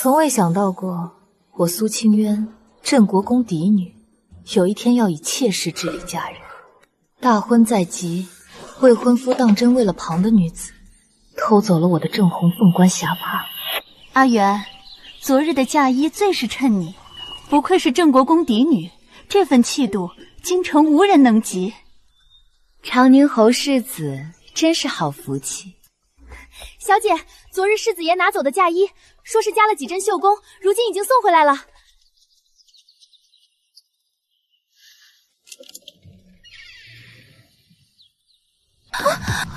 从未想到过，我苏清渊，镇国公嫡女，有一天要以妾室之礼嫁人。大婚在即，未婚夫当真为了旁的女子，偷走了我的正红凤冠霞帔。阿元，昨日的嫁衣最是衬你，不愧是镇国公嫡女，这份气度，京城无人能及。长宁侯世子真是好福气。小姐，昨日世子爷拿走的嫁衣，说是加了几针绣工，如今已经送回来了。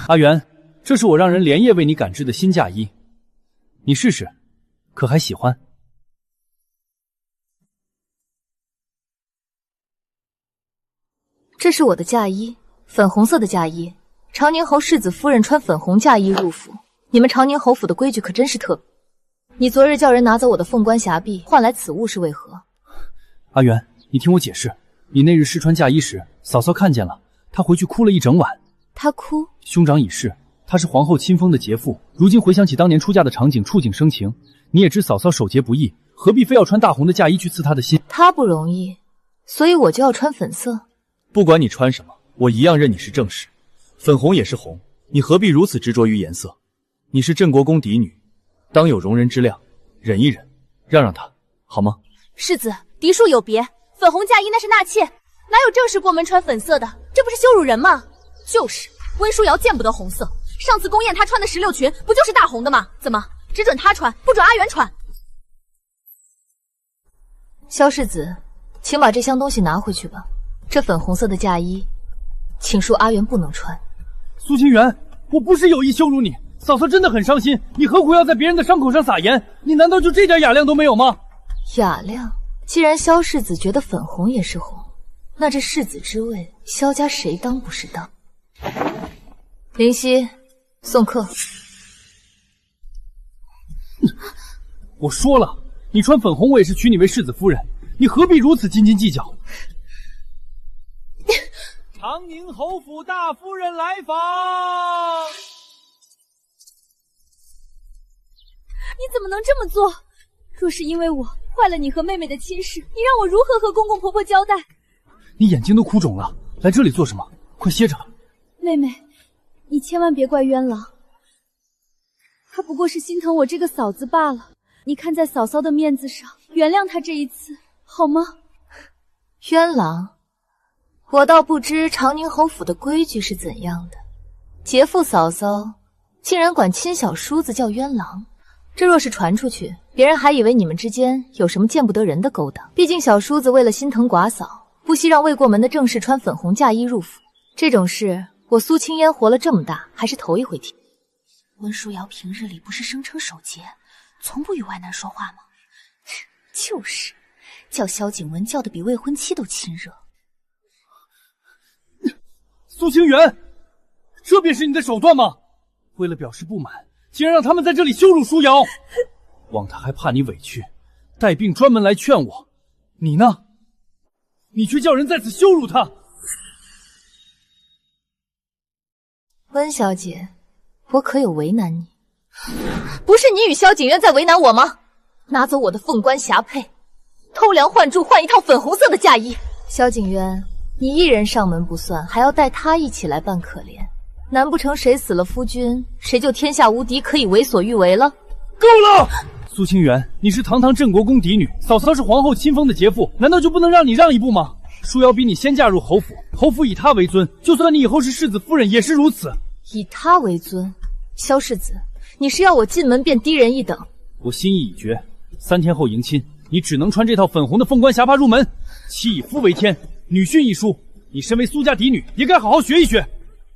阿元，这是我让人连夜为你赶制的新嫁衣，你试试，可还喜欢？这是我的嫁衣，粉红色的嫁衣。长宁侯世子夫人穿粉红嫁衣入府，你们长宁侯府的规矩可真是特别。你昨日叫人拿走我的凤冠霞帔，换来此物是为何？阿元，你听我解释，你那日试穿嫁衣时，嫂嫂看见了，她回去哭了一整晚。她哭？兄长已逝，她是皇后亲封的杰妇，如今回想起当年出嫁的场景，触景生情。你也知嫂嫂守节不易，何必非要穿大红的嫁衣去刺她的心？她不容易，所以我就要穿粉色。不管你穿什么，我一样认你是正室。粉红也是红，你何必如此执着于颜色？你是镇国公嫡女，当有容人之量，忍一忍，让让她，好吗？世子，嫡庶有别，粉红嫁衣那是纳妾，哪有正室过门穿粉色的？这不是羞辱人吗？就是，温书瑶见不得红色。上次宫宴她穿的16裙不就是大红的吗？怎么只准她穿，不准阿元穿？萧世子，请把这箱东西拿回去吧。这粉红色的嫁衣，请恕阿元不能穿。苏清源，我不是有意羞辱你，嫂嫂真的很伤心，你何苦要在别人的伤口上撒盐？你难道就这点雅量都没有吗？雅量？既然萧世子觉得粉红也是红，那这世子之位，萧家谁当不是当？灵犀，送客。我说了，你穿粉红，我也是娶你为世子夫人，你何必如此斤斤计较？长宁侯府大夫人来访。你怎么能这么做？若是因为我坏了你和妹妹的亲事，你让我如何和公公婆婆交代？你眼睛都哭肿了，来这里做什么？快歇着。妹妹，你千万别怪渊郎，他不过是心疼我这个嫂子罢了。你看在嫂嫂的面子上，原谅他这一次，好吗？渊郎，我倒不知长宁侯府的规矩是怎样的。杰父嫂嫂竟然管亲小叔子叫渊郎，这若是传出去，别人还以为你们之间有什么见不得人的勾当。毕竟小叔子为了心疼寡嫂，不惜让未过门的正室穿粉红嫁衣入府，这种事我苏清烟活了这么大，还是头一回听。温书瑶平日里不是声称守节，从不与外男说话吗？就是，叫萧景文叫的比未婚妻都亲热。苏清源，这便是你的手段吗？为了表示不满，竟然让他们在这里羞辱舒瑶。望他还怕你委屈，带病专门来劝我。你呢？你却叫人在此羞辱他。温小姐，我可有为难你？不是你与萧景渊在为难我吗？拿走我的凤冠霞帔，偷梁换柱换一套粉红色的嫁衣。萧景渊，你一人上门不算，还要带他一起来扮可怜，难不成谁死了夫君，谁就天下无敌，可以为所欲为了？够了！苏清源，你是堂堂镇国公嫡女，嫂嫂是皇后亲封的杰妇，难道就不能让你让一步吗？舒瑶比你先嫁入侯府，侯府以她为尊，就算你以后是世子夫人也是如此。以她为尊？萧世子，你是要我进门便低人一等？我心意已决，3天后迎亲，你只能穿这套粉红的凤冠霞帔入门。妻以夫为天，女训一书，你身为苏家嫡女，也该好好学一学。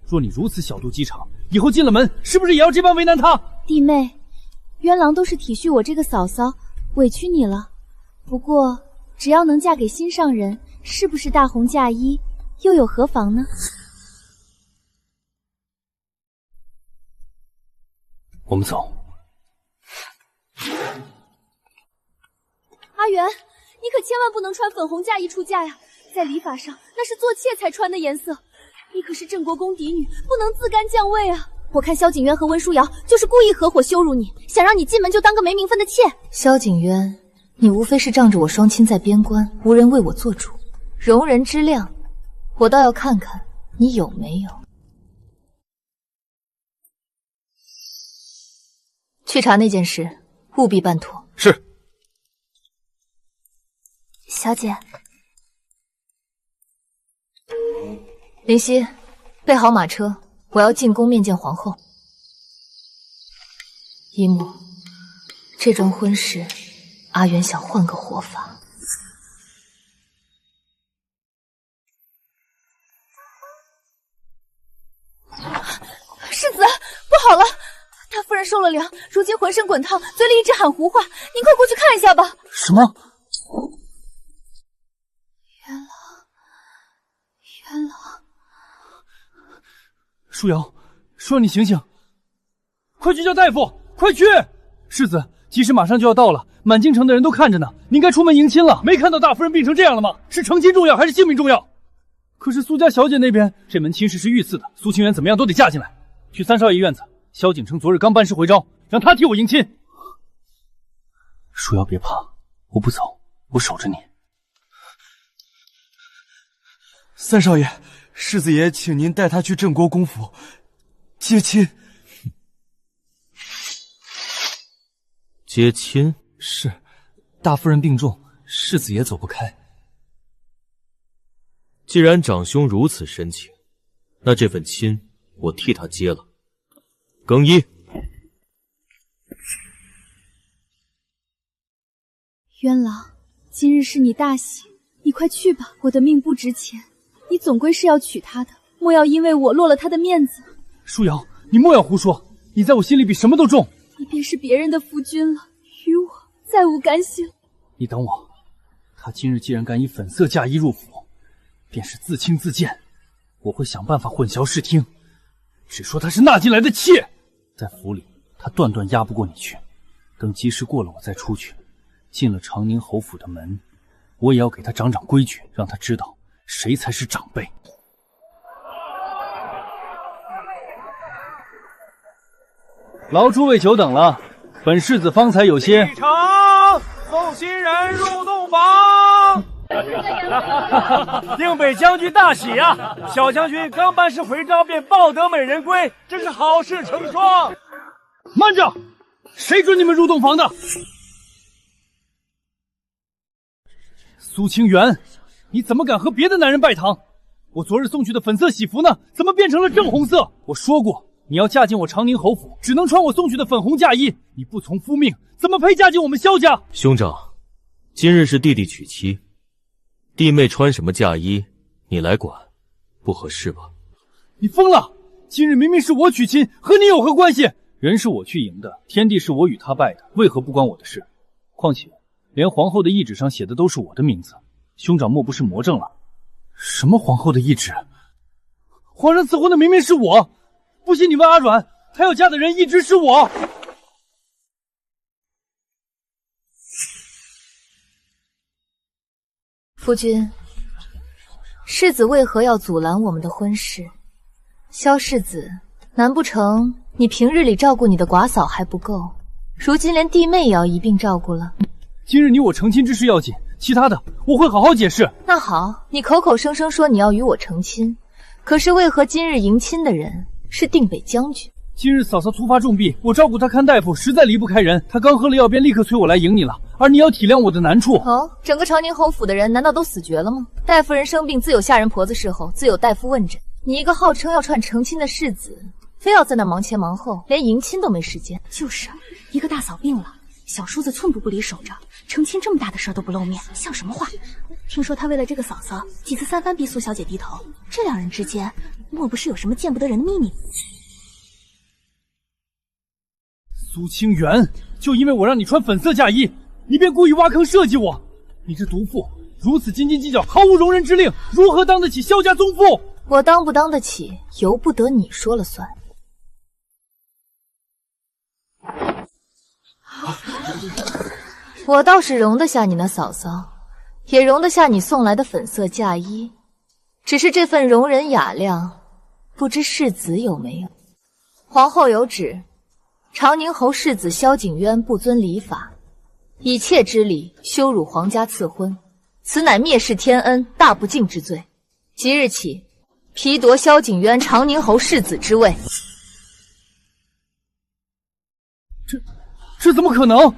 若你如此小肚鸡肠，以后进了门，是不是也要这般为难他？弟妹，渊郎都是体恤我这个嫂嫂，委屈你了。不过，只要能嫁给心上人，是不是大红嫁衣，又有何妨呢？我们走。阿元，你可千万不能穿粉红嫁衣出嫁呀！在礼法上，那是做妾才穿的颜色。你可是镇国公嫡女，不能自甘降位啊！我看萧景渊和温书瑶就是故意合伙羞辱你，想让你进门就当个没名分的妾。萧景渊，你无非是仗着我双亲在边关，无人为我做主，容人之量，我倒要看看你有没有。去查那件事，务必办妥。是。小姐，林夕，备好马车，我要进宫面见皇后。一木，这桩婚事，阿元想换个活法。世子，不好了！大夫人受了凉，如今浑身滚烫，嘴里一直喊胡话。您快过去看一下吧。什么？元朗，舒瑶，舒瑶，你醒醒！快去叫大夫！快去！世子，吉时马上就要到了，满京城的人都看着呢，你应该出门迎亲了。没看到大夫人病成这样了吗？是成亲重要还是性命重要？可是苏家小姐那边，这门亲事是御赐的，苏清源怎么样都得嫁进来。去三少爷院子，萧景琛昨日刚班师回朝，让他替我迎亲。舒瑶别怕，我不走，我守着你。三少爷，世子爷请您带他去镇国公府接亲。接亲？是，大夫人病重，世子爷走不开。既然长兄如此深情，那这份亲我替他接了。更衣。渊郎，今日是你大喜，你快去吧。我的命不值钱，你总归是要娶她的，莫要因为我落了她的面子。舒瑶，你莫要胡说，你在我心里比什么都重。你便是别人的夫君了，与我再无干系。你等我，他今日既然敢以粉色嫁衣入府，便是自轻自贱。我会想办法混淆视听，只说他是纳进来的妾。在府里，他断断压不过你去。等吉时过了，我再出去，进了长宁侯府的门，我也要给他长长规矩，让他知道谁才是长辈。劳诸位久等了，本世子方才有些启程，送新人入洞房。定北将军大喜啊！小将军刚班师回朝便抱得美人归，真是好事成双。慢着，谁准你们入洞房的？苏清源，你怎么敢和别的男人拜堂？我昨日送去的粉色喜服呢？怎么变成了正红色？我说过，你要嫁进我长宁侯府，只能穿我送去的粉红嫁衣。你不从夫命，怎么配嫁进我们萧家？兄长，今日是弟弟娶妻，弟妹穿什么嫁衣，你来管，不合适吧？你疯了！今日明明是我娶亲，和你有何关系？人是我去迎的，天地是我与他拜的，为何不关我的事？况且，连皇后的懿旨上写的都是我的名字，兄长莫不是魔怔了？什么皇后的懿旨？皇上赐婚的明明是我，不信你问阿阮，她要嫁的人一直是我。夫君，世子为何要阻拦我们的婚事？萧世子，难不成你平日里照顾你的寡嫂还不够，如今连弟妹也要一并照顾了？今日你我成亲之事要紧，其他的我会好好解释。那好，你口口声声说你要与我成亲，可是为何今日迎亲的人是定北将军？今日嫂嫂突发重病，我照顾她看大夫，实在离不开人。她刚喝了药，便立刻催我来迎你了。而你要体谅我的难处。哦，整个长宁侯府的人难道都死绝了吗？大夫人生病，自有下人婆子侍候，自有大夫问诊。你一个号称要串成亲的世子，非要在那忙前忙后，连迎亲都没时间。就是一个大嫂病了，小叔子寸步不离守着，成亲这么大的事儿都不露面，像什么话？听说他为了这个嫂嫂，几次三番逼苏小姐低头，这两人之间莫不是有什么见不得人的秘密？苏清源，就因为我让你穿粉色嫁衣，你便故意挖坑设计我。你这毒妇，如此斤斤计较，毫无容人之令，如何当得起萧家宗父？我当不当得起，由不得你说了算。我倒是容得下你那嫂嫂，也容得下你送来的粉色嫁衣，只是这份容人雅量，不知世子有没有？皇后有旨，长宁侯世子萧景渊不遵礼法，以妾之礼羞辱皇家赐婚，此乃蔑视天恩，大不敬之罪。即日起，批夺萧景渊长宁侯世子之位。这怎么可能？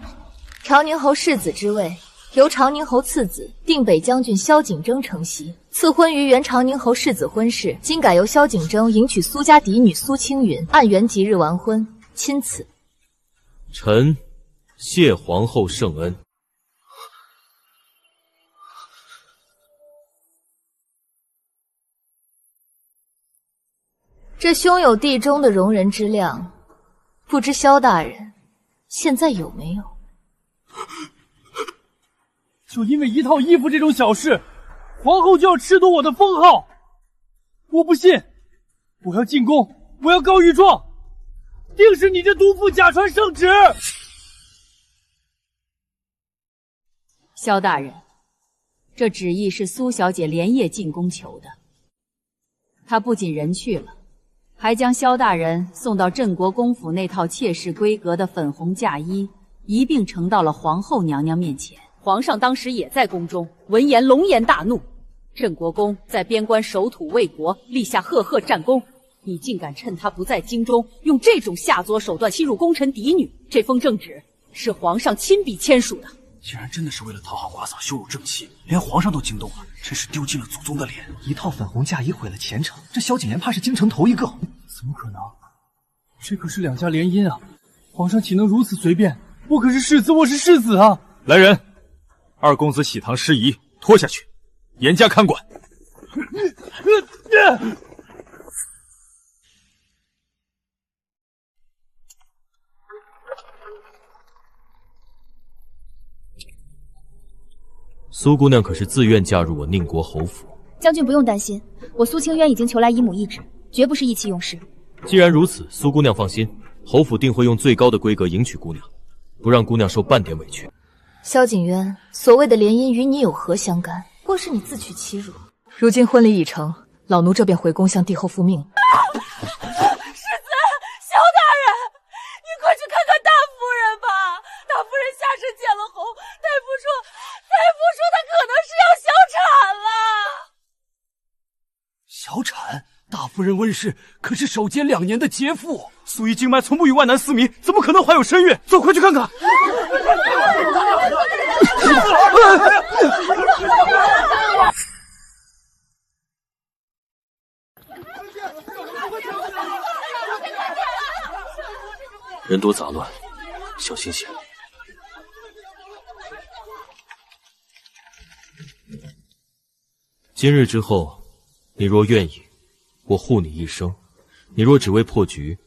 长宁侯世子之位由长宁侯次子定北将军萧景征承袭，赐婚于原长宁侯世子婚事，今改由萧景征迎娶苏家嫡女苏青云，按原吉日完婚，钦此。臣谢皇后圣恩。这兄有弟中的容人之量，不知萧大人现在有没有？就因为一套衣服这种小事，皇后就要褫夺我的封号？我不信！我要进宫，我要告御状，定是你这毒妇假传圣旨！萧大人，这旨意是苏小姐连夜进宫求的。她不仅人去了，还将萧大人送到镇国公府那套妾室规格的粉红嫁衣一并呈到了皇后娘娘面前。皇上当时也在宫中，闻言龙颜大怒。镇国公在边关守土卫国，立下赫赫战功，你竟敢趁他不在京中，用这种下作手段欺辱功臣嫡女！这封圣旨是皇上亲笔签署的。竟然真的是为了讨好寡嫂，羞辱正妻，连皇上都惊动了，真是丢尽了祖宗的脸。一套粉红嫁衣毁了前程，这萧景琰怕是京城头一个。怎么可能？这可是两家联姻啊！皇上岂能如此随便？我可是世子，我是世子啊！来人，二公子喜堂失仪，拖下去，严加看管。苏姑娘可是自愿嫁入我宁国侯府？将军不用担心，我苏清渊已经求来姨母懿旨，绝不是意气用事。既然如此，苏姑娘放心，侯府定会用最高的规格迎娶姑娘，不让姑娘受半点委屈。萧景渊，所谓的联姻与你有何相干？或是你自取其辱。如今婚礼已成，老奴这便回宫向帝后复命。世子，萧大人，你快去看看大夫人吧。大夫人下身见了红，大夫说她可能是要小产了。小产？大夫人温氏可是守节2年的杰妇，苏医经脉从不与外男私迷，怎么可能怀有身孕？走，快去看看！人多杂乱，小心些。今日之后，你若愿意，我护你一生；你若只为破局，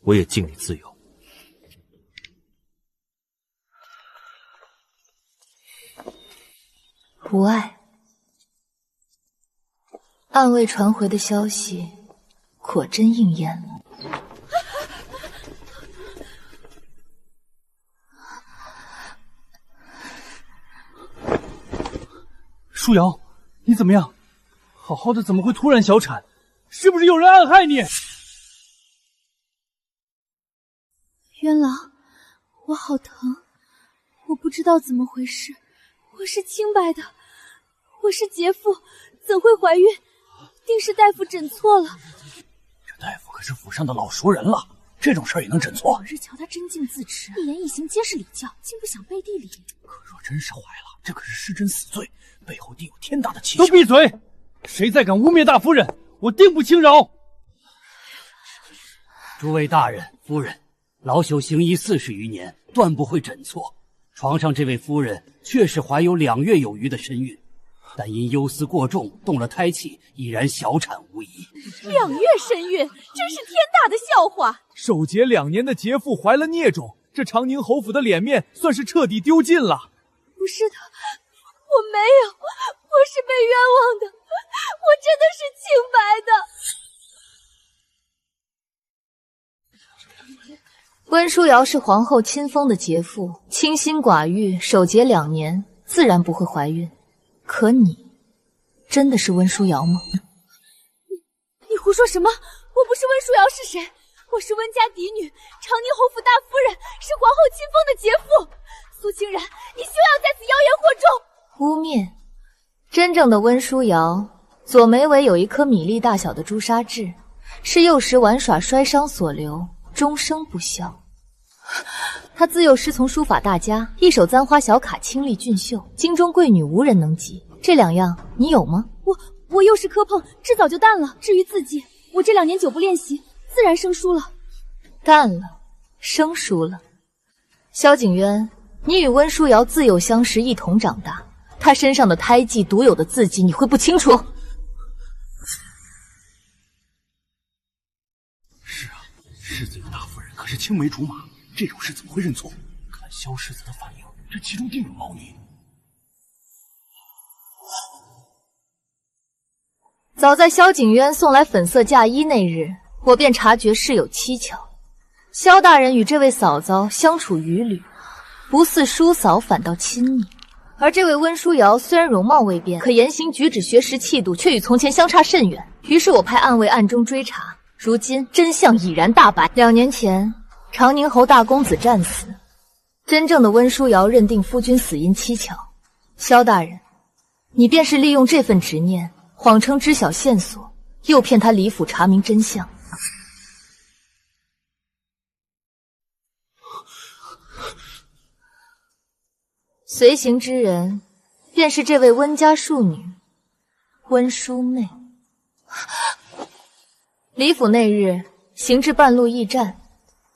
我也敬你自由。无碍。暗卫传回的消息，果真应验了。舒瑶，你怎么样？好好的怎么会突然小产？是不是有人暗害你？渊郎，我好疼，我不知道怎么回事，我是清白的，我是杰妇，怎会怀孕？定是大夫诊错了。这大夫可是府上的老熟人了，这种事儿也能诊错？我日瞧他真敬自持，一言一行皆是礼教，竟不想背地里。可若真是怀了，这可是失贞死罪，背后定有天大的蹊跷。都闭嘴！谁再敢污蔑大夫人，我定不轻饶！诸位大人、夫人，老朽行医40余年，断不会诊错。床上这位夫人确实怀有2月有余的身孕，但因忧思过重，动了胎气，已然小产无疑。2月身孕，真是天大的笑话！守节2年的杰妇怀了孽种，这长宁侯府的脸面算是彻底丢尽了。不是的，我没有，我是被冤枉的，我真的是清白的。温书瑶是皇后亲封的杰妇，清心寡欲，守节2年，自然不会怀孕。可你，真的是温书瑶吗？你胡说什么？我不是温书瑶是谁？我是温家嫡女，长宁侯府大夫人，是皇后亲封的杰妇。苏清然，你休要在此妖言惑众！污蔑！真正的温书瑶，左眉尾有一颗米粒大小的朱砂痣，是幼时玩耍摔伤所留，终生不消。他自幼师从书法大家，一手簪花小卡清丽俊秀，京中贵女无人能及。这2样你有吗？我幼时磕碰，痣早就淡了。至于字迹，我这2年久不练习，自然生疏了。淡了，生疏了。萧景渊，你与温书瑶自幼相识，一同长大，她身上的胎记、独有的字迹，你会不清楚？是啊，世子与大夫人可是青梅竹马，这种事怎么会认错？看萧世子的反应，这其中定有猫腻。早在萧景渊送来粉色嫁衣那日，我便察觉事有蹊跷。萧大人与这位嫂嫂相处屡屡，不似叔嫂，反倒亲昵。而这位温书瑶虽然容貌未变，可言行举止、学识气度却与从前相差甚远。于是我派暗卫暗中追查，如今真相已然大白。2年前，长宁侯大公子战死，真正的温书瑶认定夫君死因蹊跷。萧大人，你便是利用这份执念，谎称知晓线索，诱骗他离府查明真相。随行之人，便是这位温家庶女，温淑妹。离府那日，行至半路驿站，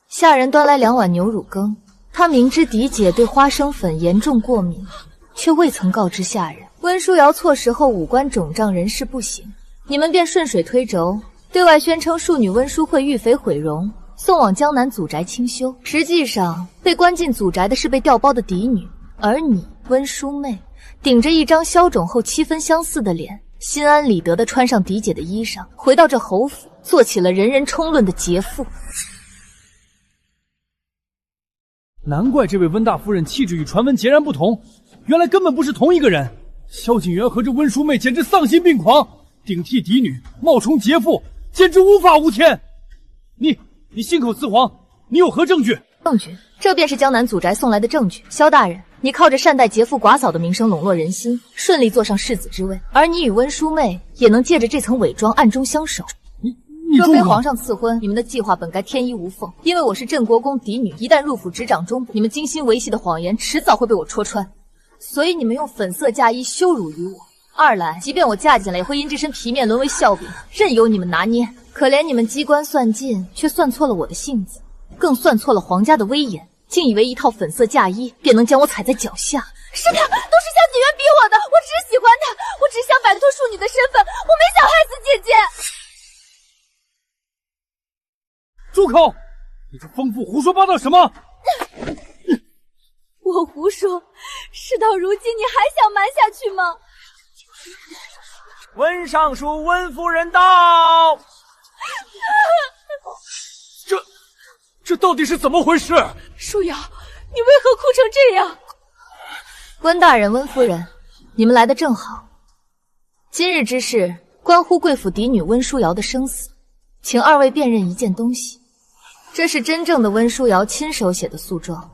下人端来2碗牛乳羹。她明知嫡姐对花生粉严重过敏，却未曾告知下人。温书瑶错时后五官肿胀，人事不省，你们便顺水推舟，对外宣称庶女温淑慧遇匪毁容，送往江南祖宅清修。实际上，被关进祖宅的是被调包的嫡女。而你温淑妹顶着一张消肿后7分相似的脸，心安理得地穿上嫡姐的衣裳，回到这侯府，做起了人人冲论的劫妇。难怪这位温大夫人气质与传闻截然不同，原来根本不是同一个人。萧景元和这温淑妹简直丧心病狂，顶替嫡女，冒充劫妇，简直无法无天。你信口雌黄，你有何证据？证据？这便是江南祖宅送来的证据。萧大人，你靠着善待劫妇寡嫂的名声笼络人心，顺利坐上世子之位，而你与温淑妹也能借着这层伪装暗中相守。若非皇上赐婚，你们的计划本该天衣无缝。因为我是镇国公嫡女，一旦入府执掌中部，你们精心维系的谎言迟早会被我戳穿。所以你们用粉色嫁衣羞辱于我。二来，即便我嫁进来，也会因这身皮面沦为笑柄，任由你们拿捏。可怜你们机关算尽，却算错了我的性子，更算错了皇家的威严，竟以为一套粉色嫁衣便能将我踩在脚下。是他，都是萧景元逼我的，我只是喜欢他，我只想摆脱庶女的身份，我没想害死姐姐。住口！你这疯妇胡说八道什么？我胡说，事到如今你还想瞒下去吗？温尚书，温夫人到。这到底是怎么回事？舒瑶，你为何哭成这样？温大人、温夫人，你们来得正好。今日之事关乎贵府嫡女温书瑶的生死，请二位辨认一件东西。这是真正的温书瑶亲手写的诉状。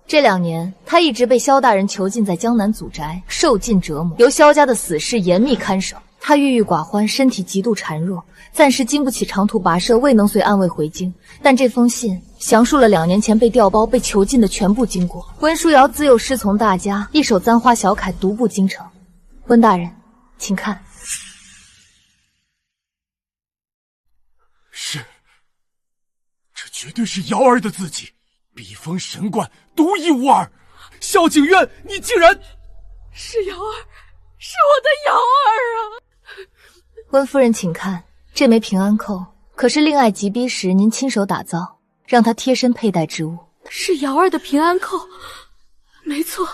这2年，她一直被萧大人囚禁在江南祖宅，受尽折磨，由萧家的死士严密看守。她郁郁寡欢，身体极度孱弱，暂时经不起长途跋涉，未能随暗卫回京。但这封信详述了2年前被调包、被囚禁的全部经过。温书瑶自幼师从大家，一手簪花小楷，独步京城。温大人，请看。是，这绝对是瑶儿的字迹，笔锋神贯，独一无二。萧景渊，你竟然……是瑶儿，是我的瑶儿啊！温夫人，请看，这枚平安扣可是令爱急逼时您亲手打造，让她贴身佩戴之物。是瑶儿的平安扣，没错，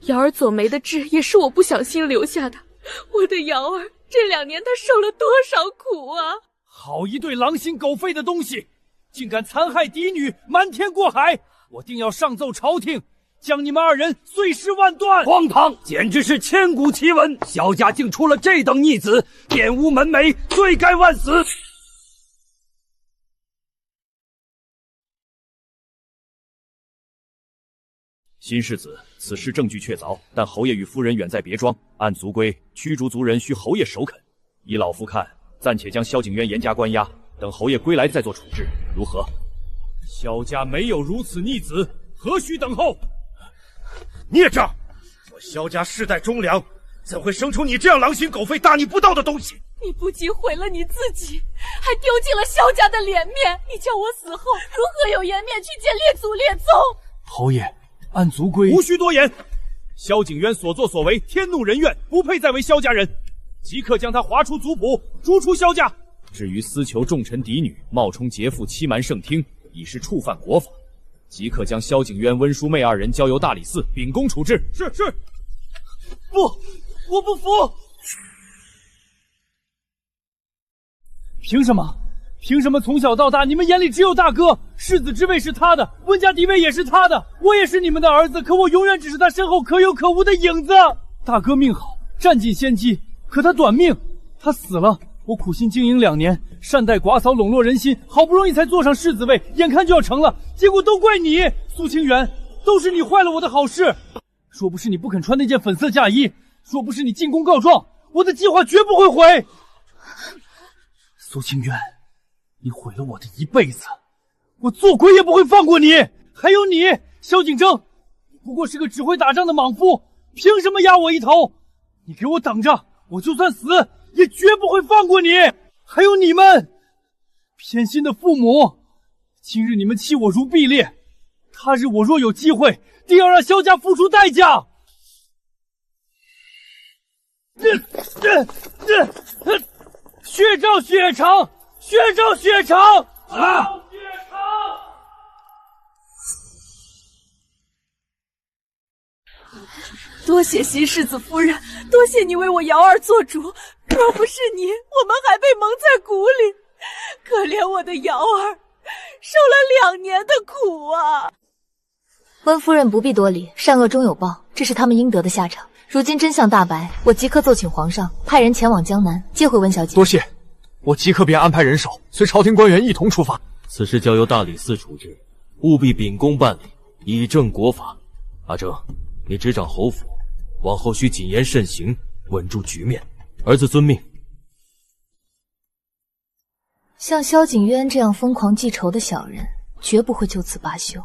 瑶儿左眉的痣也是我不小心留下的。我的瑶儿，这2年她受了多少苦啊！好一对狼心狗肺的东西，竟敢残害嫡女，瞒天过海！我定要上奏朝廷，将你们2人碎尸万段！荒唐，简直是千古奇闻！萧家竟出了这等逆子，玷污门楣，罪该万死！新世子，此事证据确凿，但侯爷与夫人远在别庄，按族规，驱逐族人需侯爷首肯。依老夫看，暂且将萧景渊严加关押，等侯爷归来再做处置，如何？萧家没有如此逆子，何须等候？孽障！我萧家世代忠良，怎会生出你这样狼心狗肺、大逆不道的东西？你不仅毁了你自己，还丢尽了萧家的脸面。你叫我死后如何有颜面去见列祖列宗？侯爷，按族规，无需多言。萧景渊所作所为，天怒人怨，不配再为萧家人，即刻将他划出族谱，逐出萧家。至于私求重臣嫡女，冒充劫富，欺瞒圣听，已是触犯国法，即刻将萧景渊、温淑妹二人交由大理寺秉公处置。是。不，我不服！凭什么？凭什么从小到大你们眼里只有大哥？世子之位是他的，温家嫡位也是他的，我也是你们的儿子，可我永远只是他身后可有可无的影子。大哥命好，占尽先机，可他短命，他死了。我苦心经营2年，善待寡嫂，笼络人心，好不容易才坐上世子位，眼看就要成了，结果都怪你，苏清源，都是你坏了我的好事。若不是你不肯穿那件粉色嫁衣，若不是你进宫告状，我的计划绝不会毁。苏清源，你毁了我的一辈子，我做鬼也不会放过你。还有你，萧景征，你不过是个只会打仗的莽夫，凭什么压我一头？你给我等着，我就算死也绝不会放过你。还有你们，偏心的父母，今日你们弃我如敝奁，他日我若有机会，定要让萧家付出代价。血照血偿，血照血偿啊！多谢新世子夫人，多谢你为我瑶儿做主。若不是你，我们还被蒙在鼓里。可怜我的瑶儿，受了2年的苦啊！温夫人不必多礼，善恶终有报，这是他们应得的下场。如今真相大白，我即刻奏请皇上派人前往江南接回温小姐。多谢，我即刻便安排人手，随朝廷官员一同出发。此事交由大理寺处置，务必秉公办理，以正国法。阿征，你执掌侯府，往后需谨言慎行，稳住局面。儿子遵命。像萧景渊这样疯狂记仇的小人，绝不会就此罢休。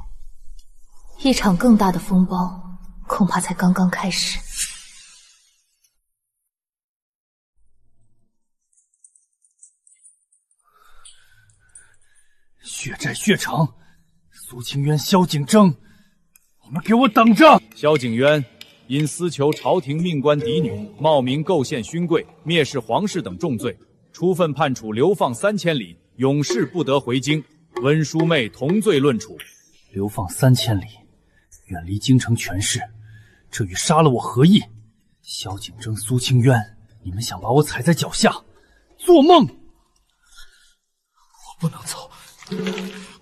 一场更大的风暴，恐怕才刚刚开始。血债血偿，苏清渊、萧景征，你们给我等着！萧景渊因私求朝廷命官嫡女，冒名构陷勋贵，蔑视皇室等重罪，处分判处流放3000里，永世不得回京。温淑妹同罪论处。流放3000里，远离京城权势，这与杀了我何异？萧景征、苏清渊，你们想把我踩在脚下？做梦！我不能走，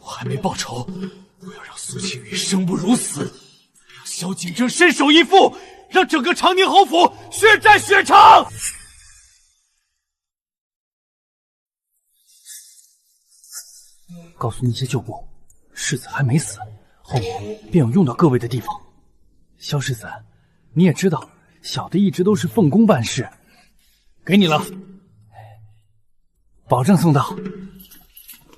我还没报仇，我要让苏清羽生不如死，让萧景征身首异妇，让整个长宁侯府血债血偿！告诉那些旧部，世子还没死，后面便有用到各位的地方。萧世子，你也知道，小的一直都是奉公办事，给你了，保证送到。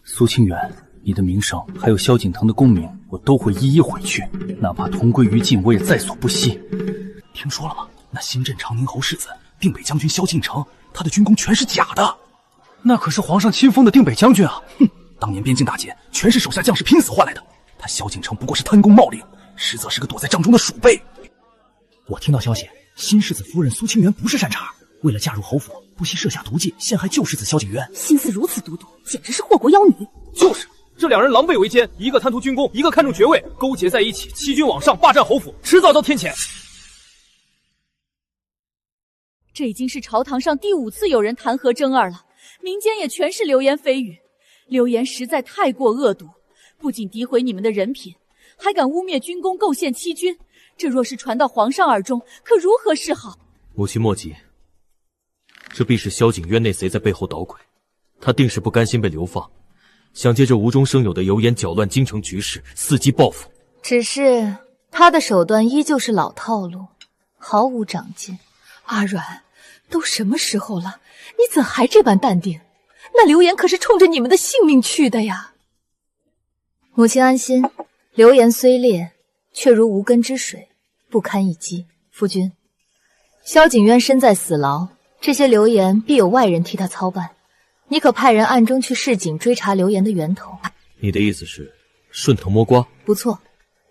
苏清源，你的名声还有萧景腾的功名，我都会一一毁去，哪怕同归于尽，我也在所不惜。听说了吗？那新镇长宁侯世子定北将军萧敬腾，他的军功全是假的。那可是皇上亲封的定北将军啊！哼，当年边境大捷全是手下将士拼死换来的，他萧敬腾不过是贪功冒领，实则是个躲在帐中的鼠辈。我听到消息，新世子夫人苏清源不是善茬，为了嫁入侯府，不惜设下毒计，陷害旧世子萧景渊，心思如此毒毒，简直是祸国妖女。就是，这2人狼狈为奸，一个贪图军功，一个看重爵位，勾结在一起，欺君罔上，霸占侯府，迟早遭天谴。这已经是朝堂上第5次有人弹劾征儿了，民间也全是流言蜚语，流言实在太过恶毒，不仅诋毁你们的人品，还敢污蔑军功，构陷欺君。这若是传到皇上耳中，可如何是好？母亲莫急，这必是萧景渊那贼在背后捣鬼，他定是不甘心被流放，想借这无中生有的谣言搅乱京城局势，伺机报复。只是他的手段依旧是老套路，毫无长进。阿软，都什么时候了，你怎还这般淡定？那流言可是冲着你们的性命去的呀！母亲安心，流言虽烈，却如无根之水，不堪一击。夫君，萧景渊身在死牢，这些流言必有外人替他操办，你可派人暗中去市井追查流言的源头。你的意思是顺藤摸瓜？不错，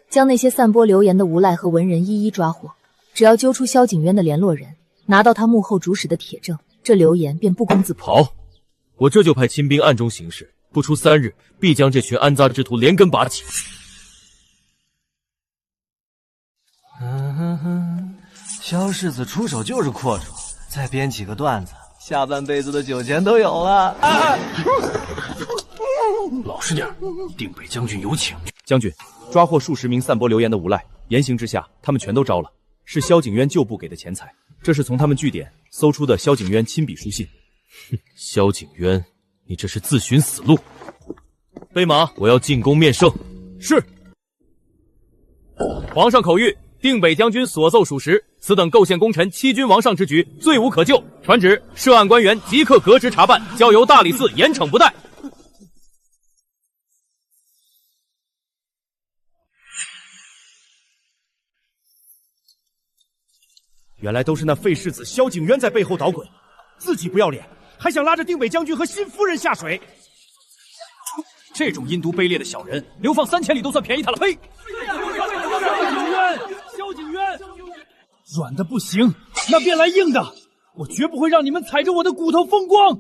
将那些散播流言的无赖和文人一一抓获，只要揪出萧景渊的联络人，拿到他幕后主使的铁证，这流言便不攻自破。好，我这就派亲兵暗中行事，不出3日，必将这群安杂之徒连根拔起。萧世子出手就是阔绰，再编几个段子，下半辈子的酒钱都有了。老实点，定北将军有请。将军，抓获数10名散播流言的无赖，严刑之下，他们全都招了，是萧景渊旧部给的钱财。这是从他们据点搜出的萧景渊亲笔书信。哼，萧景渊，你这是自寻死路！备马，我要进宫面圣。是。皇上口谕，定北将军所奏属实，此等构陷功臣、欺君罔上之举，罪无可救。传旨，涉案官员即刻革职查办，交由大理寺严惩不贷。原来都是那废世子萧景渊在背后捣鬼，自己不要脸，还想拉着定北将军和新夫人下水。这种阴毒卑劣的小人，流放3000里都算便宜他了。呸！萧景渊，软的不行，那便来硬的，我绝不会让你们踩着我的骨头风光。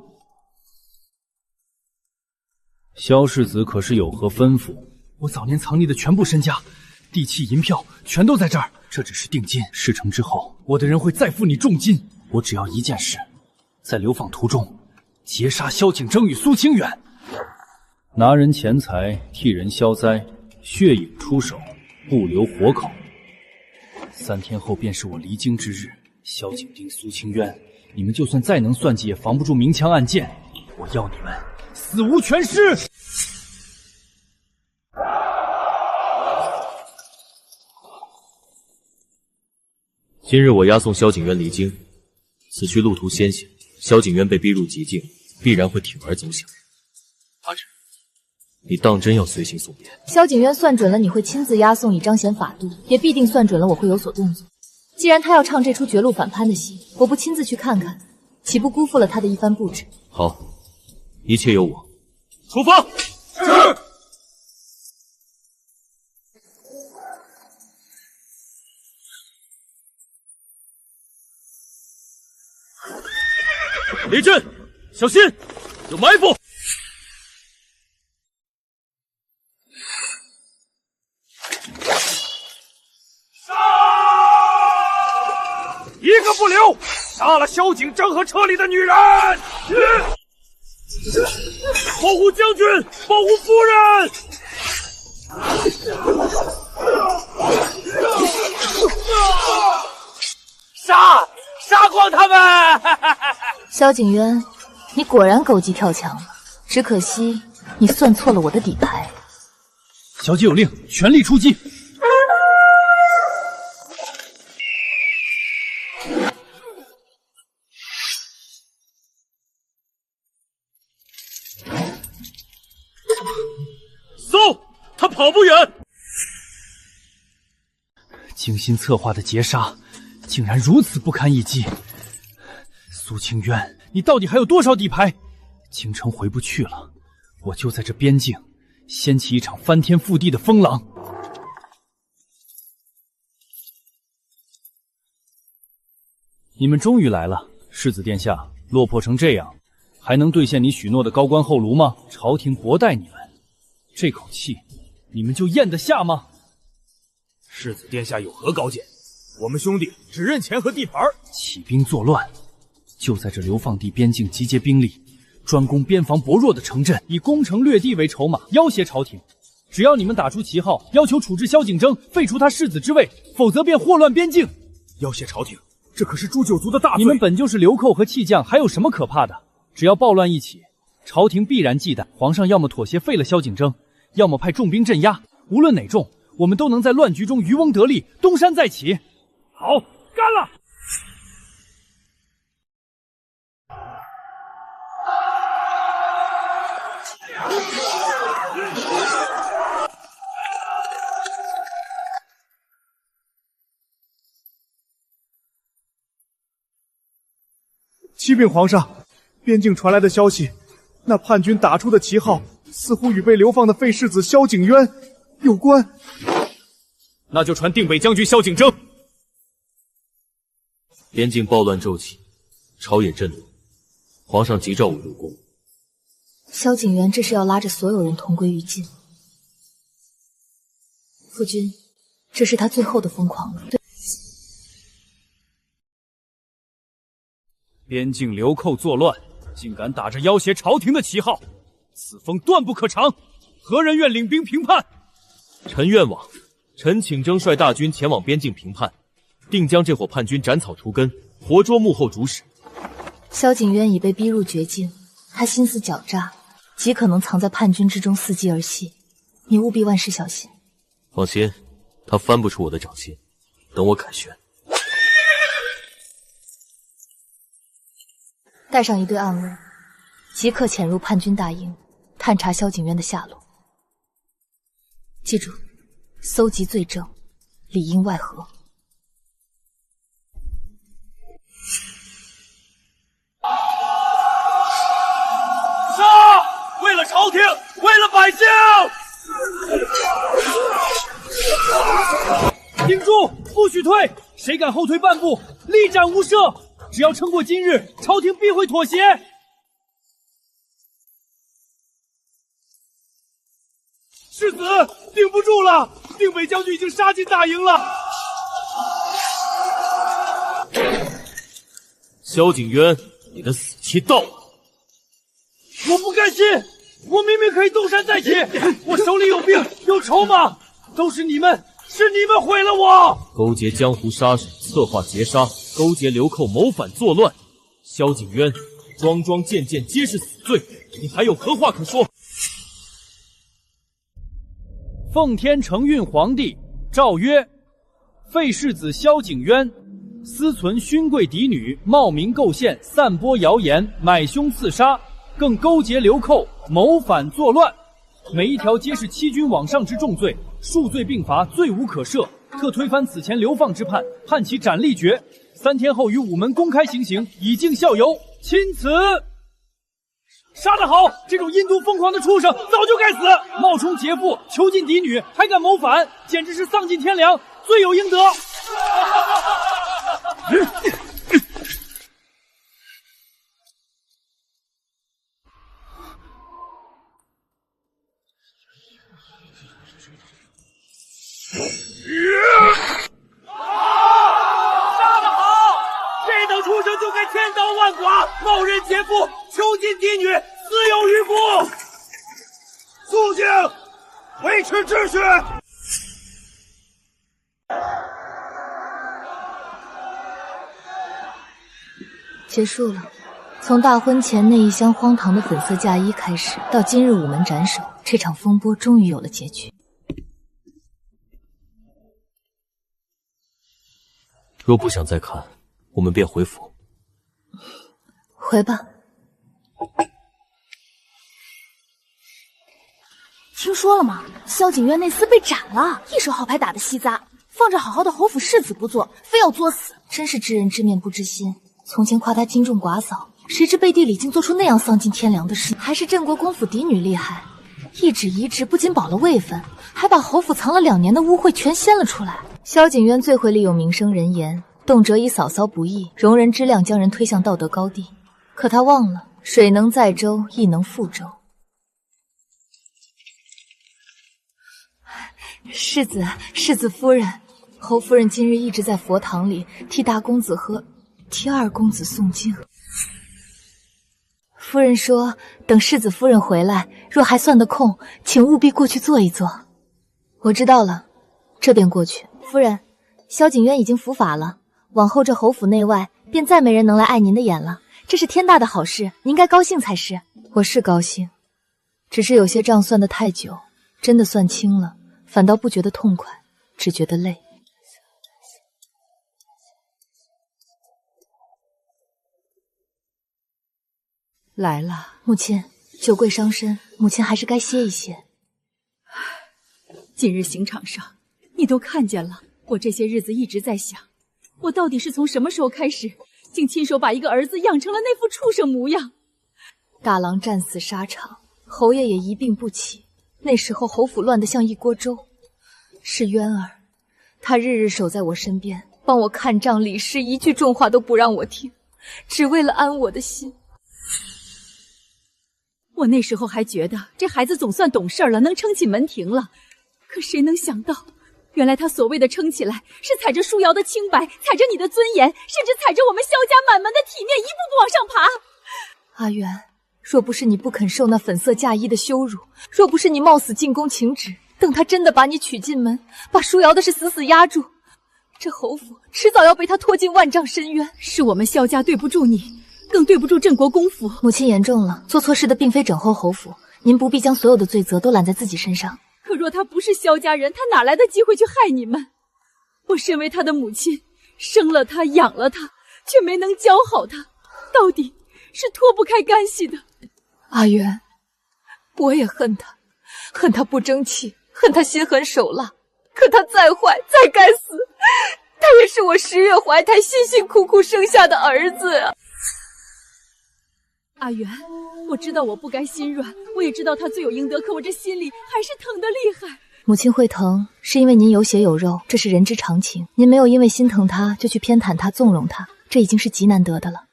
萧世子可是有何吩咐？我早年藏匿的全部身家，地契银票全都在这儿，这只是定金，事成之后，我的人会再付你重金。我只要一件事，在流放途中劫杀萧景征与苏清远，拿人钱财，替人消灾，血影出手，不留活口。3天后便是我离京之日，萧景丁、苏清渊，你们就算再能算计，也防不住明枪暗箭。我要你们死无全尸！今日我押送萧景渊离京，此去路途艰险，萧景渊被逼入极境，必然会铤而走险。阿芷，你当真要随行送别？萧景渊算准了你会亲自押送以彰显法度，也必定算准了我会有所动作。既然他要唱这出绝路反叛的戏，我不亲自去看看，岂不辜负了他的一番布置？好，一切由我。出发。是。李俊，小心，有埋伏！杀！一个不留，杀了萧景征和车里的女人！保护将军，保护夫人！杀光他们！萧景渊，你果然狗急跳墙了，只可惜你算错了我的底牌。小姐有令，全力出击！搜，他跑不远。精心策划的劫杀，竟然如此不堪一击。苏清渊，你到底还有多少底牌？京城回不去了，我就在这边境掀起一场翻天覆地的风浪。你们终于来了，世子殿下，落魄成这样，还能兑现你许诺的高官厚禄吗？朝廷薄待你们，这口气你们就咽得下吗？世子殿下有何高见？我们兄弟只认钱和地盘。起兵作乱，就在这流放地边境集结兵力，专攻边防薄弱的城镇，以攻城略地为筹码，要挟朝廷。只要你们打出旗号，要求处置萧景征，废除他世子之位，否则便祸乱边境。要挟朝廷，这可是诛九族的大罪。你们本就是流寇和弃将，还有什么可怕的？只要暴乱一起，朝廷必然忌惮。皇上要么妥协废了萧景征，要么派重兵镇压。无论哪种，我们都能在乱局中渔翁得利，东山再起。好，干了！启禀皇上，边境传来的消息，那叛军打出的旗号似乎与被流放的废世子萧景渊有关。那就传定北将军萧景征。边境暴乱骤起，朝野震动，皇上急召我入宫。萧景渊这是要拉着所有人同归于尽。夫君，这是他最后的疯狂了。边境流寇作乱，竟敢打着要挟朝廷的旗号，此风断不可长。何人愿领兵平叛？臣愿往。臣请征率大军前往边境平叛，定将这伙叛军斩草除根，活捉幕后主使。萧景渊已被逼入绝境，他心思狡诈，极可能藏在叛军之中伺机而戏。你务必万事小心。放心，他翻不出我的掌心。等我凯旋。带上一队暗卫，即刻潜入叛军大营，探查萧景渊的下落。记住，搜集罪证，里应外合。杀！为了朝廷，为了百姓！盯住，不许退！谁敢后退半步，立斩无赦！只要撑过今日，朝廷必会妥协。世子，顶不住了！定北将军已经杀进大营了。萧景渊，你的死期到了！我不甘心，我明明可以东山再起，我手里有兵有筹码，都是你们毁了我！勾结江湖杀手，策划劫杀，勾结流寇，谋反作乱。萧景渊，桩桩件件皆是死罪，你还有何话可说？奉天承运皇帝诏曰：废世子萧景渊，私存勋贵嫡女，冒名构陷，散播谣言，买凶刺杀，更勾结流寇，谋反作乱，每一条皆是欺君罔上之重罪，数罪并罚，罪无可赦。特推翻此前流放之叛，判其斩立决。3天后于午门公开行刑，以儆效尤。钦此。杀得好！这种阴毒疯狂的畜生早就该死！冒充劫富，囚禁嫡女，还敢谋反，简直是丧尽天良，罪有应得！杀得好！这等畜生就该千刀万剐，冒认劫富，囚禁嫡女，私有渔夫。肃静，维持秩序。结束了。从大婚前那一厢荒唐的粉色嫁衣开始，到今日午门斩首，这场风波终于有了结局。若不想再看，我们便回府。回吧。听说了吗？萧景渊那厮被斩了，一手好牌打得稀杂，放着好好的侯府世子不做，非要作死，真是知人知面不知心。从前夸他金重寡嫂，谁知背地里竟做出那样丧尽天良的事。还是镇国公府嫡女厉害，一纸遗旨不仅保了位分，还把侯府藏了2年的污秽全掀了出来。萧景渊罪魁里有名声人言，动辄以嫂嫂不义、容人之量将人推向道德高地。可他忘了，水能载舟，亦能覆舟。世子夫人，侯夫人今日一直在佛堂里替大公子和替2公子诵经。夫人说，等世子夫人回来，若还算得空，请务必过去坐一坐。我知道了，这便过去。夫人，萧景渊已经伏法了，往后这侯府内外便再没人能来碍您的眼了，这是天大的好事，您该高兴才是。我是高兴，只是有些账算得太久，真的算清了，反倒不觉得痛快，只觉得累。来了，母亲，酒贵伤身，母亲还是该歇一歇。今日刑场上，你都看见了。我这些日子一直在想，我到底是从什么时候开始，竟亲手把一个儿子养成了那副畜生模样？大郎战死沙场，侯爷也一病不起。那时候侯府乱得像一锅粥。是渊儿，她日日守在我身边，帮我看账理事，一句重话都不让我听，只为了安我的心。我那时候还觉得这孩子总算懂事了，能撑起门庭了。可谁能想到，原来他所谓的撑起来，是踩着舒瑶的清白，踩着你的尊严，甚至踩着我们萧家满门的体面，一步步往上爬。阿元，若不是你不肯受那粉色嫁衣的羞辱，若不是你冒死进宫请旨，等他真的把你娶进门，把舒瑶的事死死压住，这侯府迟早要被他拖进万丈深渊。是我们萧家对不住你，更对不住镇国公府。母亲言重了，做错事的并非枕后侯府，您不必将所有的罪责都揽在自己身上。可若他不是萧家人，他哪来的机会去害你们？我身为他的母亲，生了他，养了他，却没能教好他，到底是脱不开干系的。阿元，我也恨他，恨他不争气，恨他心狠手辣。可他再坏，再该死，他也是我10月怀胎辛辛苦苦生下的儿子啊！阿元，我知道我不该心软，我也知道他罪有应得，可我这心里还是疼得厉害。母亲会疼，是因为您有血有肉，这是人之常情。您没有因为心疼他就去偏袒他、纵容他，这已经是极难得的了。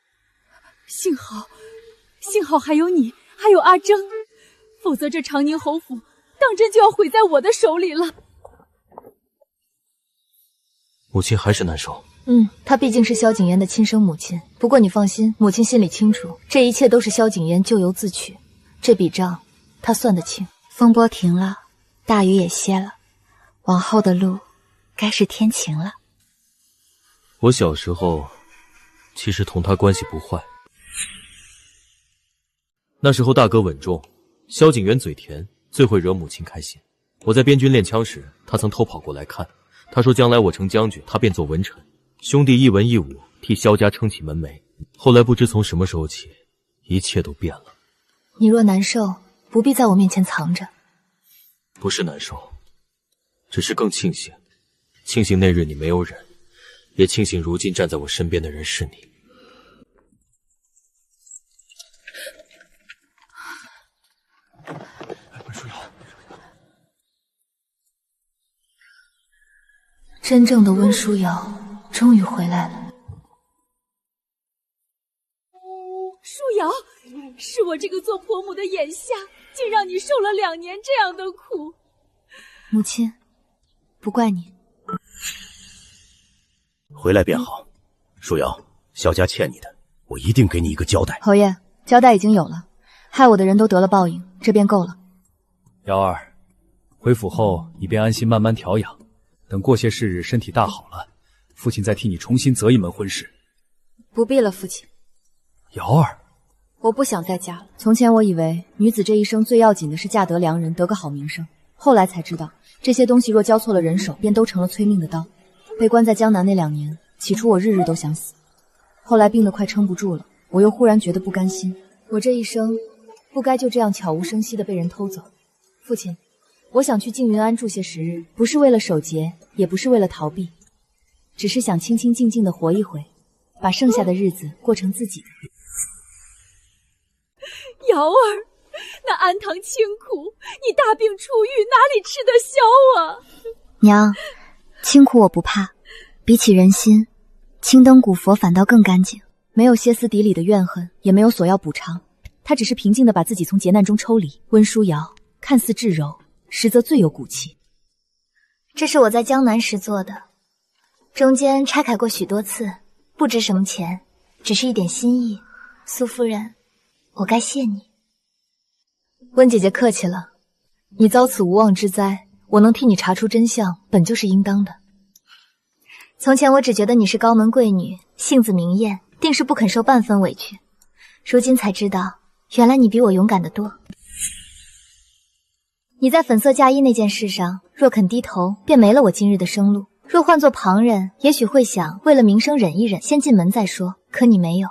幸好还有你，还有阿征，否则这长宁侯府当真就要毁在我的手里了。母亲还是难受。她毕竟是萧景琰的亲生母亲。不过你放心，母亲心里清楚，这一切都是萧景琰咎由自取，这笔账她算得清。风波停了，大雨也歇了，往后的路该是天晴了。我小时候其实同他关系不坏，那时候大哥稳重，萧景琰嘴甜，最会惹母亲开心。我在边军练枪时，他曾偷跑过来看，他说将来我成将军，他便做文臣，兄弟一文一武，替萧家撑起门楣。后来不知从什么时候起，一切都变了。你若难受，不必在我面前藏着。不是难受，只是更庆幸，庆幸那日你没有忍，也庆幸如今站在我身边的人是你。真正的温书瑶终于回来了。舒瑶，是我这个做婆母的眼瞎，竟让你受了2年这样的苦。母亲，不怪你。回来便好。舒瑶，萧家欠你的，我一定给你一个交代。侯爷，交代已经有了，害我的人都得了报应，这便够了。瑶儿，回府后你便安心慢慢调养，等过些时日身体大好了，父亲再替你重新择一门婚事。不必了，父亲。瑶儿，我不想再嫁了。从前我以为女子这一生最要紧的是嫁得良人，得个好名声，后来才知道这些东西若交错了人手，便都成了催命的刀。被关在江南那2年，起初我日日都想死，后来病得快撑不住了，我又忽然觉得不甘心，我这一生不该就这样悄无声息地被人偷走。父亲，我想去静云庵住些时日，不是为了守节，也不是为了逃避，只是想清清静静地活一回，把剩下的日子过成自己的。瑶儿，那安堂清苦，你大病初愈，哪里吃得消啊？娘，清苦我不怕，比起人心，青灯古佛反倒更干净。没有歇斯底里的怨恨，也没有索要补偿，他只是平静地把自己从劫难中抽离。温书瑶看似至柔，实则最有骨气。这是我在江南时做的，中间拆开过许多次，不值什么钱，只是一点心意。苏夫人，我该谢你。温姐姐客气了，你遭此无妄之灾，我能替你查出真相，本就是应当的。从前我只觉得你是高门贵女，性子明艳，定是不肯受半分委屈，如今才知道，原来你比我勇敢得多。你在粉色嫁衣那件事上，若肯低头，便没了我今日的生路。若换做旁人，也许会想为了名声忍一忍，先进门再说。可你没有，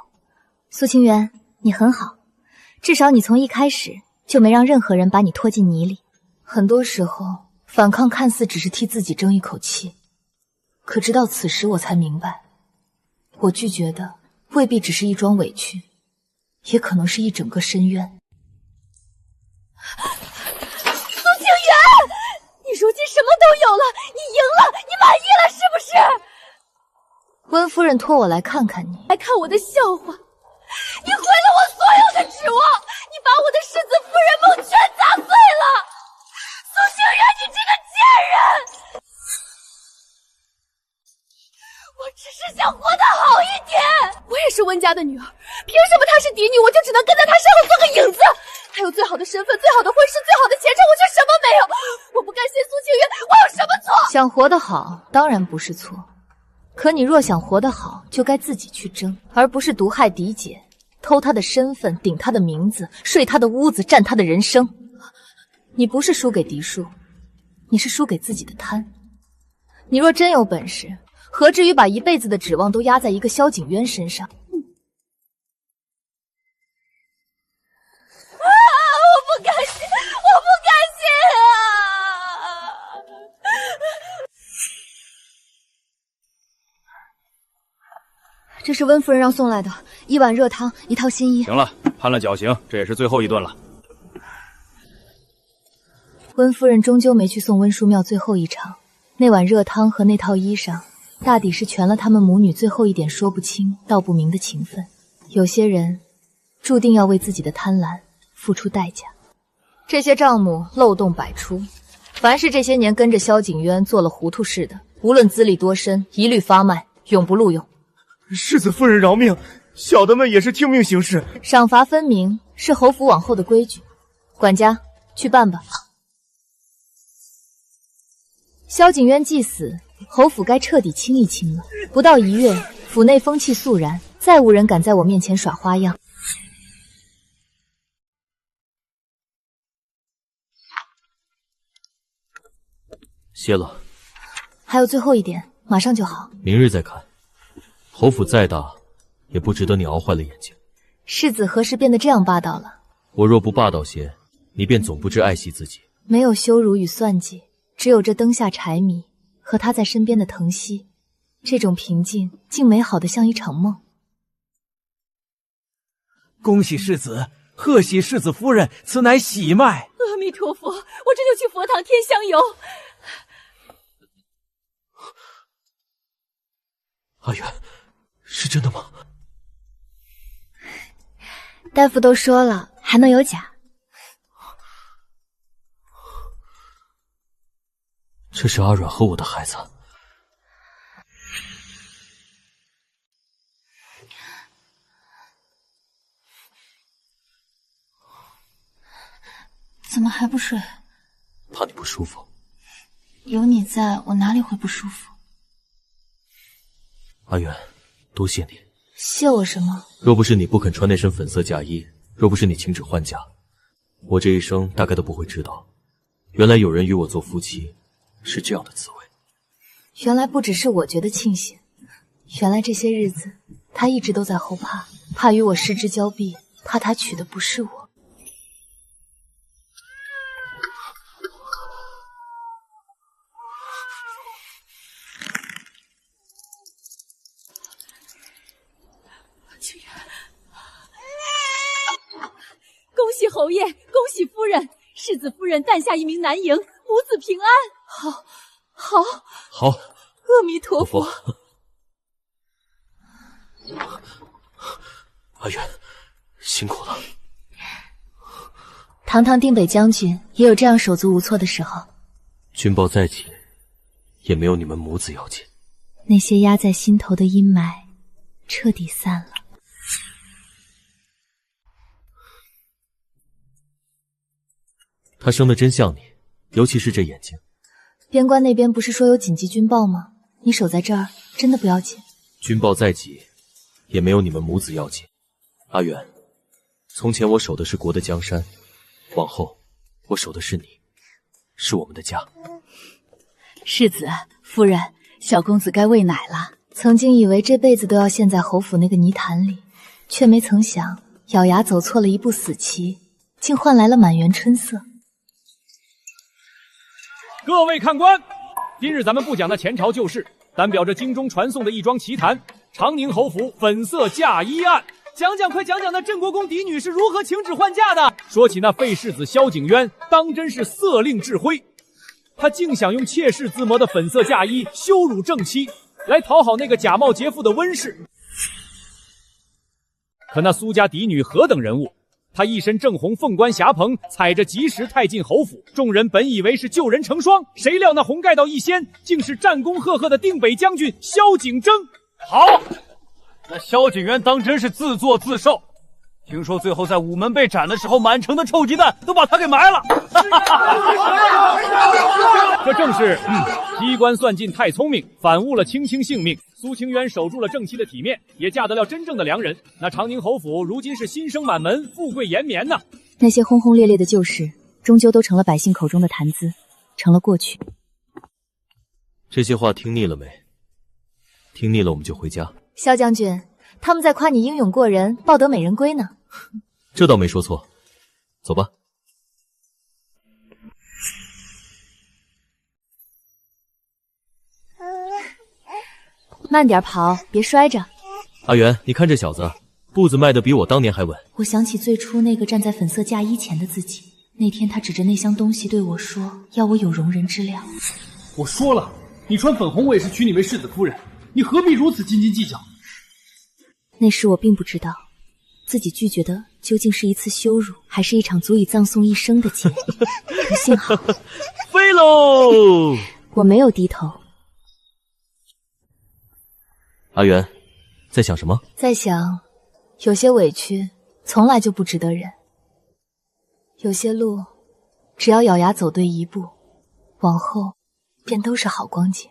苏清源，你很好，至少你从一开始就没让任何人把你拖进泥里。很多时候，反抗看似只是替自己争一口气，可直到此时我才明白，我拒绝的未必只是一桩委屈，也可能是一整个深渊。苏清源，你如今什么都有了，你赢了，你满意了是不是？温夫人托我来看看你，来看我的笑话，你毁了我所有的指望，你把我的世子夫人梦全砸碎了。苏清源，你这个贱人！我只是想活得好一点。我也是温家的女儿，凭什么她是嫡女，我就只能跟在她身后做个影子？她有最好的身份、最好的婚事、最好的前程，我却什么没有。我不甘心苏清源，我有什么错？想活得好，当然不是错。可你若想活得好，就该自己去争，而不是毒害嫡姐，偷她的身份，顶她的名字，睡她的屋子，占她的人生。你不是输给嫡庶，你是输给自己的贪。你若真有本事，何至于把一辈子的指望都压在一个萧景渊身上？我不甘心，我不甘心啊！这是温夫人让送来的，1碗热汤，1套新衣。行了，判了绞刑，这也是最后一顿了。温夫人终究没去送温书庙最后一场，那碗热汤和那套衣裳，大抵是全了他们母女最后一点说不清道不明的情分。有些人注定要为自己的贪婪付出代价。这些账目漏洞百出，凡是这些年跟着萧景渊做了糊涂事的，无论资历多深，一律发卖，永不录用。世子夫人饶命，小的们也是听命行事。赏罚分明是侯府往后的规矩，管家去办吧。萧景渊既死，侯府该彻底清一清了。不到1月，府内风气肃然，再无人敢在我面前耍花样。歇了，还有最后一点，马上就好。明日再看。侯府再大，也不值得你熬坏了眼睛。世子何时变得这样霸道了？我若不霸道些，你便总不知爱惜自己。没有羞辱与算计，只有这灯下柴米和他在身边的疼惜，这种平静竟美好的像一场梦。恭喜世子，贺喜世子夫人，此乃喜脉。阿弥陀佛，我这就去佛堂添香油。阿远，是真的吗？大夫都说了，还能有假？这是阿软和我的孩子。怎么还不睡？怕你不舒服。有你在，我哪里会不舒服？阿远，多谢你。谢我什么？若不是你不肯穿那身粉色嫁衣，若不是你请旨换嫁，我这一生大概都不会知道，原来有人与我做夫妻是这样的滋味。原来不只是我觉得庆幸，原来这些日子他一直都在后怕，怕与我失之交臂，怕他娶的不是我。恭喜侯爷，恭喜夫人，世子夫人诞下一名男婴，母子平安。好，阿弥陀佛。阿远，辛苦了。堂堂定北将军也有这样手足无措的时候。军报再紧，也没有你们母子要紧。那些压在心头的阴霾彻底散了。他生得真像你，尤其是这眼睛。边关那边不是说有紧急军报吗？你守在这儿真的不要紧？军报再急，也没有你们母子要紧。阿远，从前我守的是国的江山，往后我守的是你。是我们的家。世子，夫人，小公子该喂奶了。曾经以为这辈子都要陷在侯府那个泥潭里，却没曾想咬牙走错了一步死棋，竟换来了满园春色。各位看官，今日咱们不讲那前朝旧事，单表着京中传颂的一桩奇谈——长宁侯府粉色嫁衣案。快讲讲那镇国公嫡女是如何请旨换嫁的。说起那废世子萧景渊，当真是色令智灰，他竟想用妾室自磨的粉色嫁衣羞辱正妻，来讨好那个假冒劫妇的温氏。可那苏家嫡女何等人物，她一身正红凤冠霞蓬，踩着吉时太进侯府，众人本以为是救人成双，谁料那红盖道一掀，竟是战功赫赫的定北将军萧景征。好，那萧景渊当真是自作自受。听说最后在午门被斩的时候，满城的臭鸡蛋都把他给埋了。这正是机关算尽太聪明，反误了卿卿性命。苏清渊守住了正妻的体面，也嫁得了真正的良人。那长宁侯府如今是新生满门，富贵延绵呢。那些轰轰烈烈的旧事，终究都成了百姓口中的谈资，成了过去。这些话听腻了没？听腻了我们就回家。萧将军，他们在夸你英勇过人，抱得美人归呢。这倒没说错，走吧。慢点跑，别摔着。阿元，你看这小子，步子迈得比我当年还稳。我想起最初那个站在粉色嫁衣前的自己，那天他指着那箱东西对我说，要我有容人之量。我说了，你穿粉红，我也是娶你为世子夫人，你何必如此斤斤计较？那时我并不知道，自己拒绝的究竟是一次羞辱，还是一场足以葬送一生的劫。可幸好，飞喽！我没有低头。阿元，在想什么？在想，有些委屈从来就不值得忍，有些路只要咬牙走对一步，往后便都是好光景。